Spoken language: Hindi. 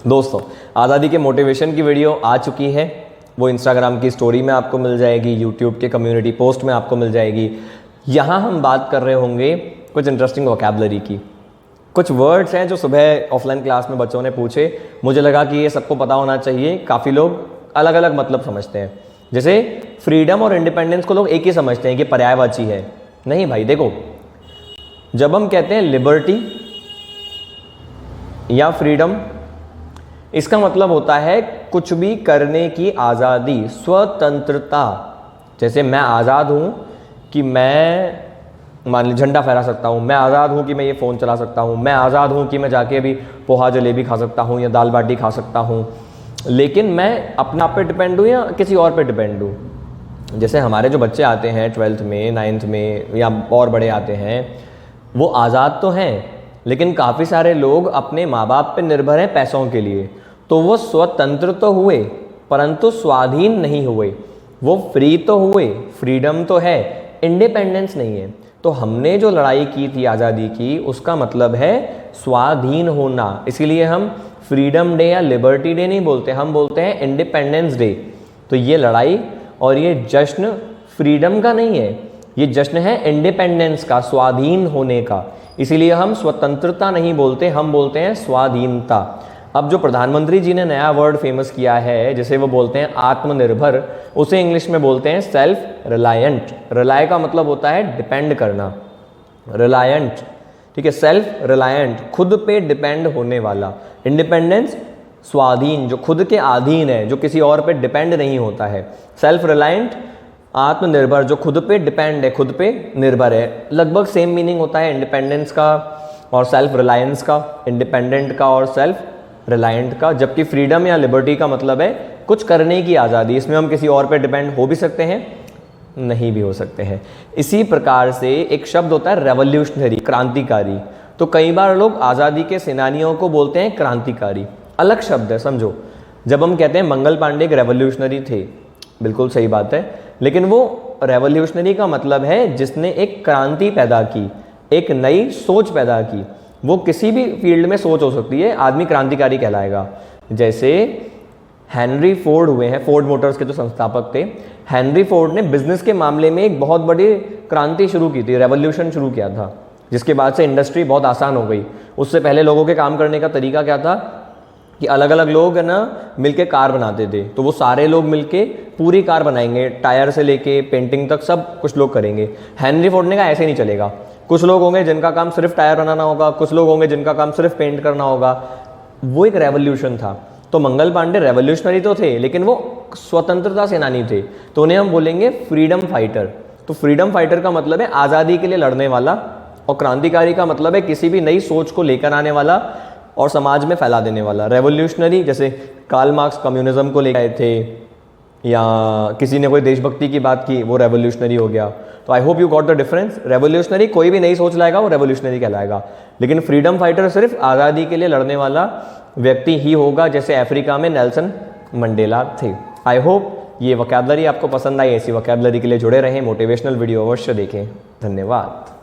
दोस्तों, आज़ादी के मोटिवेशन की वीडियो आ चुकी है। वो इंस्टाग्राम की स्टोरी में आपको मिल जाएगी, यूट्यूब के कम्युनिटी पोस्ट में आपको मिल जाएगी। यहाँ हम बात कर रहे होंगे कुछ इंटरेस्टिंग वोकैबुलरी की। कुछ वर्ड्स हैं जो सुबह ऑफलाइन क्लास में बच्चों ने पूछे, मुझे लगा कि ये सबको पता होना चाहिए। काफ़ी लोग अलग अलग मतलब समझते हैं। जैसे फ्रीडम और इंडिपेंडेंस को लोग एक ही समझते हैं कि पर्यायवाची है। नहीं भाई, देखो, जब हम कहते हैं लिबर्टी या फ्रीडम, इसका मतलब होता है कुछ भी करने की आज़ादी, स्वतंत्रता। जैसे मैं आज़ाद हूँ कि मैं मान ली झंडा फहरा सकता हूँ, मैं आज़ाद हूँ कि मैं ये फ़ोन चला सकता हूँ, मैं आज़ाद हूँ कि मैं जाके भी पोहा जलेबी खा सकता हूँ या दाल बाटी खा सकता हूँ। लेकिन मैं अपने आप पे डिपेंड हूँ या किसी और पे डिपेंड हूँ। जैसे हमारे जो बच्चे आते हैं 12th में, 9th में या और बड़े आते हैं, वो आज़ाद तो हैं, लेकिन काफ़ी सारे लोग अपने माँ बाप पे निर्भर हैं पैसों के लिए। तो वो स्वतंत्र तो हुए परंतु स्वाधीन नहीं हुए। वो फ्री तो हुए, फ्रीडम तो है, इंडिपेंडेंस नहीं है। तो हमने जो लड़ाई की थी आज़ादी की, उसका मतलब है स्वाधीन होना। इसीलिए हम फ्रीडम डे या लिबर्टी डे नहीं बोलते, हम बोलते हैं इंडिपेंडेंस डे। तो ये लड़ाई और ये जश्न फ्रीडम का नहीं है, ये जश्न है इंडिपेंडेंस का, स्वाधीन होने का। इसीलिए हम स्वतंत्रता नहीं बोलते, हम बोलते हैं स्वाधीनता। अब जो प्रधानमंत्री जी ने नया वर्ड फेमस किया है, जिसे वो बोलते हैं आत्मनिर्भर, उसे इंग्लिश में बोलते हैं सेल्फ रिलायंट। रिलाय का मतलब होता है डिपेंड करना, रिलायंट, ठीक है, सेल्फ रिलायंट, खुद पे डिपेंड होने वाला। इंडिपेंडेंस स्वाधीन, जो खुद के अधीन है, जो किसी और पे डिपेंड नहीं होता है। सेल्फ रिलायंट आत्मनिर्भर, जो खुद पे डिपेंड है, खुद पे निर्भर है। लगभग सेम मीनिंग होता है इंडिपेंडेंस का और सेल्फ रिलायंस का, इंडिपेंडेंट का और सेल्फ रिलायंट का। जबकि फ्रीडम या लिबर्टी का मतलब है कुछ करने की आज़ादी। इसमें हम किसी और पे डिपेंड हो भी सकते हैं, नहीं भी हो सकते हैं। इसी प्रकार से एक शब्द होता है रेवोल्यूशनरी, क्रांतिकारी। तो कई बार लोग आज़ादी के सेनानियों को बोलते हैं क्रांतिकारी, अलग शब्द है, समझो। जब हम कहते हैं मंगल पांडे एक रेवोल्यूशनरी थे, बिल्कुल सही बात है, लेकिन वो रेवोल्यूशनरी का मतलब है जिसने एक क्रांति पैदा की, एक नई सोच पैदा की। वो किसी भी फील्ड में सोच हो सकती है, आदमी क्रांतिकारी कहलाएगा। जैसे हेनरी फोर्ड हुए हैं, फोर्ड मोटर्स के जो संस्थापक थे। हेनरी फोर्ड ने बिजनेस के मामले में एक बहुत बड़ी क्रांति शुरू की थी, रेवोल्यूशन शुरू किया था, जिसके बाद से इंडस्ट्री बहुत आसान हो गई। उससे पहले लोगों के काम करने का तरीका क्या था कि अलग अलग लोग है ना मिलके कार बनाते थे। तो वो सारे लोग मिलके पूरी कार बनाएंगे, टायर से लेके पेंटिंग तक सब कुछ लोग करेंगे। हेनरी फोर्ड ने कहा ऐसे नहीं चलेगा, कुछ लोग होंगे जिनका काम सिर्फ टायर बनाना होगा, कुछ लोग होंगे जिनका काम सिर्फ पेंट करना होगा। वो एक रेवोल्यूशन था। तो मंगल पांडे रेवोल्यूशनरी तो थे, लेकिन वो स्वतंत्रता सेनानी थे। तो उन्हें हम बोलेंगे फ्रीडम फाइटर। तो फ्रीडम फाइटर का मतलब है आज़ादी के लिए लड़ने वाला, और क्रांतिकारी का मतलब है किसी भी नई सोच को लेकर आने वाला और समाज में फैला देने वाला। रेवोल्यूशनरी जैसे कार्ल मार्क्स कम्युनिज्म को लेकर आए थे, या किसी ने कोई देशभक्ति की बात की, वो रेवोल्यूशनरी हो गया। तो I hope you got the difference. Revolutionary कोई भी नई सोच लाएगा वो रेवोल्यूशनरी कहलाएगा, लेकिन फ्रीडम फाइटर सिर्फ आज़ादी के लिए लड़ने वाला व्यक्ति ही होगा, जैसे अफ्रीका में नेल्सन मंडेला थे। आई होप ये वोकैबुलरी आपको पसंद आई। ऐसी वोकैबुलरी के लिए जुड़े रहें, मोटिवेशनल वीडियो अवश्य देखें। धन्यवाद।